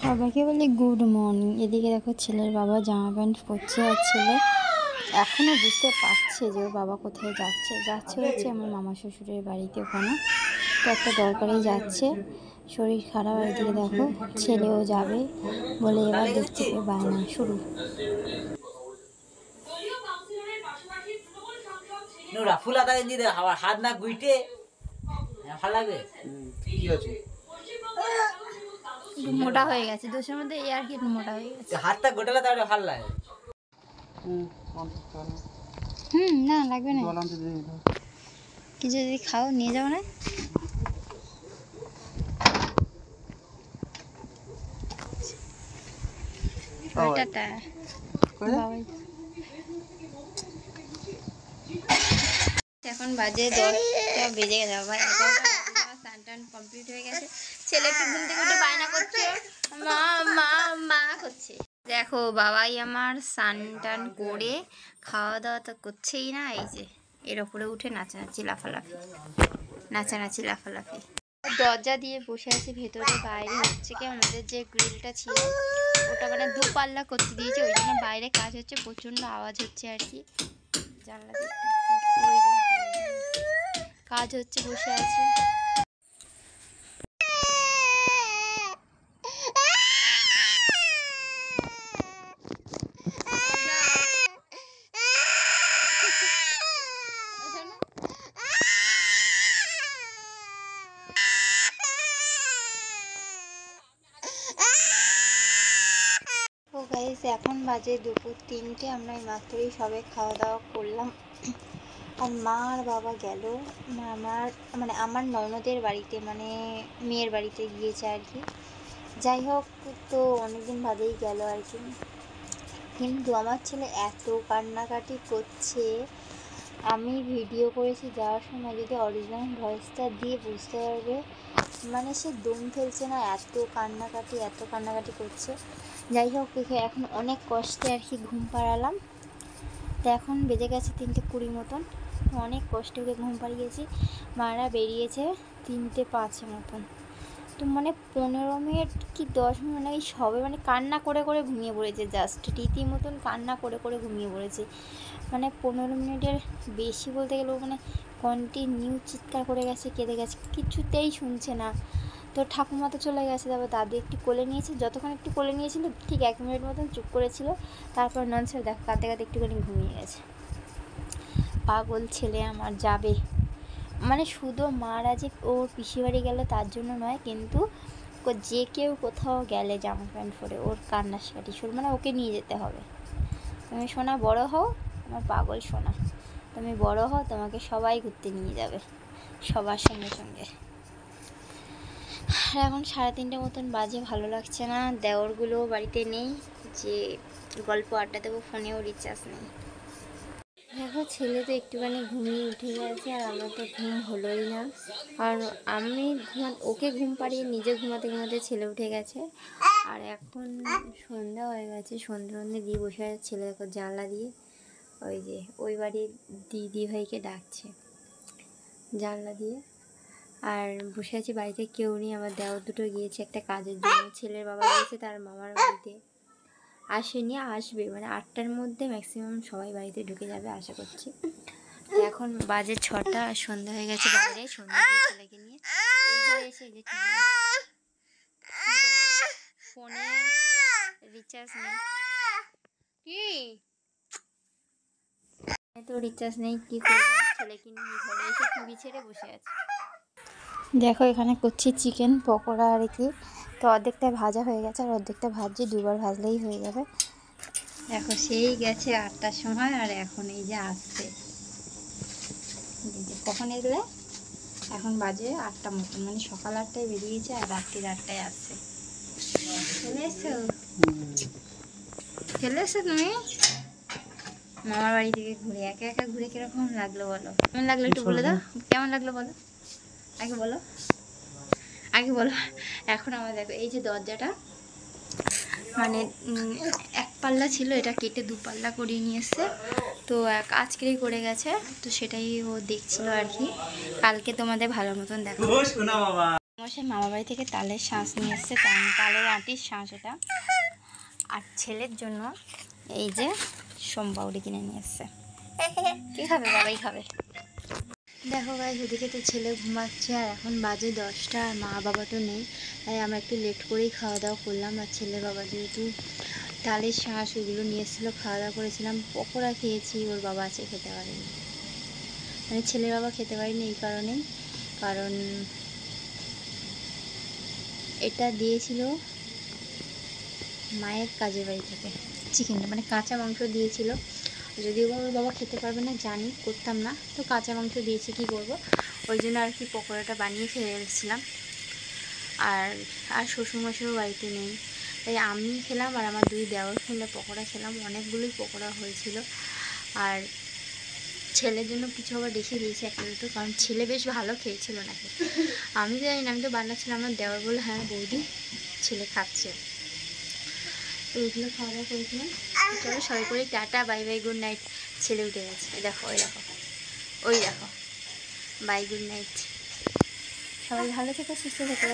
সবাইকে বলি good morning. এদিকে দেখো ছেলের বাবা জামা প্যান্ট পরছে, আর ছেলে এখনও বুঝতে পারছে যে ওর বাবা কোথায় যাচ্ছে হচ্ছে আমার মামা শ্বশুরের বাড়িতে, ওখানে তো একটা দরকারেই যাচ্ছে, শরীর খারাপ। এদিকে দেখো ছেলেও যাবে বলে এবার দেখতে পেয়ে বায়না শুরু। হাত না গুইটে ভালো লাগবে। কি আছে? মোটা হয়ে গেছে, দোষের মধ্যে এই আর কি মোটা হয়ে গেছে। হাতটা গোটালে তাহলে ভালো লাগে। না লাগবে না, কিছু যদি খাও নিয়ে যাও না। এখন বাজে 10টা বেজে গেছে, আবার 11টা স্নান টান কমপ্লিট হয়ে গেছে। ছেলে একটু ঘুম থেকে উঠে বায়না করছে, মা মা মা করছে। দেখো বাবাই আমার স্নান টান করে খাওয়া দাওয়া তো করছেই না, এই যে এর ওপরে উঠে নাচানাচি লাফালাফি। দরজা দিয়ে বসে আছে, ভেতরে বাইরে হচ্ছে কি আমাদের যে গ্রিলটা ছিল ওটা মানে দুপাল্লা করতে দিয়েছে, ওই জন্য বাইরে কাজ হচ্ছে, প্রচণ্ড আওয়াজ হচ্ছে আর কি। জানলা দিয়ে কাজ হচ্ছে, বসে আছে। এখন বাজে দুপুর 3টে, আমরা এই মাত্রই সবে খাওয়া দাওয়া করলাম। আর মা আর বাবা গেল আমার ননদের বাড়িতে, মানে মেয়ের বাড়িতে গিয়েছে আর কি। যাই হোক, তো অনেকদিন বাদেই গেল আর কি। কিন্তু আমার ছেলে এত কান্নাকাটি করছে, আমি ভিডিও করেছি যাওয়ার সময়, যদি অরিজিনাল ভয়েসটা দিয়ে বুঝতে পারবে, মানে সে দম ফেলছে না, এত কান্নাকাটি করছে। যাই হোক, এখন অনেক কষ্টে আর কি ঘুম পাড়ালাম। তো এখন বেজে গেছে 3:20 মতন, অনেক কষ্টে ওকে ঘুম পাড়িয়েছি। মারা বেরিয়েছে 3:05 মতন, তো মানে 15 মিনিট কি 10 মিনিট মানে এই সবে মানে কান্না করে ঘুমিয়ে পড়েছে, জাস্ট রীতি মতন কান্না করে ঘুমিয়ে পড়েছে। মানে 15 মিনিটের বেশি বলতে গেলেও মানে কন্টিনিউ চিৎকার করে গেছে, কেঁদে গেছে, কিছুতেই শুনছে না। তো ঠাকুমা তো চলে গেছে, তারপর দাদু একটু কোলে নিয়েছে, যতক্ষণ একটু কোলে নিয়েছিল ঠিক 1 মিনিট মতন চুপ করেছিল, তারপর ননসের দেখো কাঁদতে একটুখানি ঘুমিয়ে গেছে। পাগল ছেলে আমার যাবে, মানে শুধু মারা যে ওর পিসি বাড়ি গেল তার জন্য নয়, কিন্তু যে কেউ কোথাও গেলে জামা প্যান্ট পরে ওর কান্নাকাটি শুরু, মানে ওকে নিয়ে যেতে হবে। তুমি সোনা বড় হও, আমার পাগল সোনা, তুমি বড় হও, তোমাকে সবাই ঘুরতে নিয়ে যাবে, সবার সঙ্গে। আর এখন 3:30 মতন বাজে, ভালো লাগছে না, দেওরগুলো বাড়িতে নেই যে গল্প আড্ডা দেবো, ফোনেও রিচার্জ নেই। দেখো ছেলে তো একটুখানি ঘুমিয়ে উঠে গেছে, আর আমার তো ঘুম হলোই না। আর আমি ওকে ঘুম পাড়িয়ে নিজে ঘুমাতে ছেলে উঠে গেছে। আর এখন সন্ধ্যা হয়ে গেছে, সন্ধ্যে দিয়ে বসে আছে ছেলে, দেখো জানলা দিয়ে ওই যে ওই বাড়ির দিদি ভাইকে ডাকছে জানলা দিয়ে। আর বসে আছি, বাড়িতে কেউ নেই, আমার দেওর দুটো গিয়েছে একটা কাজের জন্য, ছেলের বাবা গিয়েছে তার মামার বাড়িতে, আসেনি, আসবে মানে 8টার মধ্যে ম্যাক্সিমাম সবাই বাড়িতে ঢুকে যাবে আশা করছি। এখন বাজে 6টা, আর সন্ধ্যা হয়ে গেছে বাইরে, সন্ধ্যা দিয়ে ছেলেকে নিয়ে এই ঘরে এসে যে ফোনে রিচার্জ নেই, কি তো রিচার্জ নেই, কি করবো, ছেলেকে নিয়ে ঘরে এসে টিভি ছেড়ে বসে আছে। দেখো এখানে করছি চিকেন পকোড়া আর কি, তো অর্ধেকটা ভাজা হয়ে গেছে, আর অর্ধেকটা ভাজছি, 2বার ভাজলেই হয়ে যাবে। দেখো সেই গেছে 8টার সময়, আর এখন এই যে আসছে, কখন এলে, এখন বাজে 8টা মতন, মানে সকাল 8টায় বেরিয়েছে আর রাত্রির 8টায় আসছে। চলে এসো তুমি মামার বাড়ি থেকে ঘুরে, একা ঘুরে কিরকম লাগলো বলো, কেমন লাগলো একটু বলে দাও, কেমন লাগলো বলো, আগে বলো। এখন আমার দেখো এই যে দরজাটা মানে 1 পাল্লা ছিল, এটা কেটে 2 পাল্লা করিয়ে নিয়ে এসছে, তো আজকেই করে গেছে, তো সেটাই ও দেখছিল আর কি। কালকে তোমাদের ভালো মতন দেখো। মশাই মামা বাড়ি থেকে তালের শাঁস নিয়ে এসছে, তালের আটির শাঁস এটা। আর ছেলের জন্য এই যে সোমপাউরি কিনে নিয়ে এসছে। কী খাবে? বাবাই খাবে। দেখো গাইস, ওদিকে তো ছেলে ঘুমাচ্ছে আর এখন বাজে 10টা, আর মা বাবা তো নেই, তাই আমরা একটু লেট করেই খাওয়া দাওয়া করলাম। আর ছেলে বাবা যেহেতু তালের শাঁস ওগুলো নিয়ে এসেছিলো, খাওয়া দাওয়া করেছিলাম, পকোড়া খেয়েছি, ওর বাবা আছে খেতে পারেনি, মানে ছেলের বাবা খেতে পারেনি এই কারণেই, কারণ এটা দিয়েছিল মায়ের কাজের বাড়ি থেকে, চিকেনটা মানে কাঁচা মাংস দিয়েছিল। যদিও ওর বাবা খেতে পারবে না জানি, করতাম না, তো কাঁচা মাংস দিয়েছে, কী করবো, ওই জন্য আর কি পকোড়াটা বানিয়ে খেয়ে এসেছিলাম। আর শ্বশুরমশাইও বাড়িতে নেই, তাই আমি খেলাম আর আমার 2 দেওর খেলে পকোড়া খেলাম, অনেকগুলোই পকোড়া হয়েছিল। আর ছেলের জন্য কিছু আবার রেখে দিয়েছি একটা দুটো, কারণ ছেলে বেশ ভালো খেয়েছিল নাকি, আমি তো জানি না, আমি তো বানাচ্ছিলাম, আমার দেওর বলে হ্যাঁ বৌদি ছেলে খাচ্ছে, তো ওইগুলো খাওয়া দাওয়া করেছিলাম। চলো সবাই করে tata, bye bye, good night. ছেলে উঠে গেছে, দেখো ওই দেখো, ওই দেখো, বাই, গুড নাইট। সবাই ভালো থেকো, সুস্থ থেকো।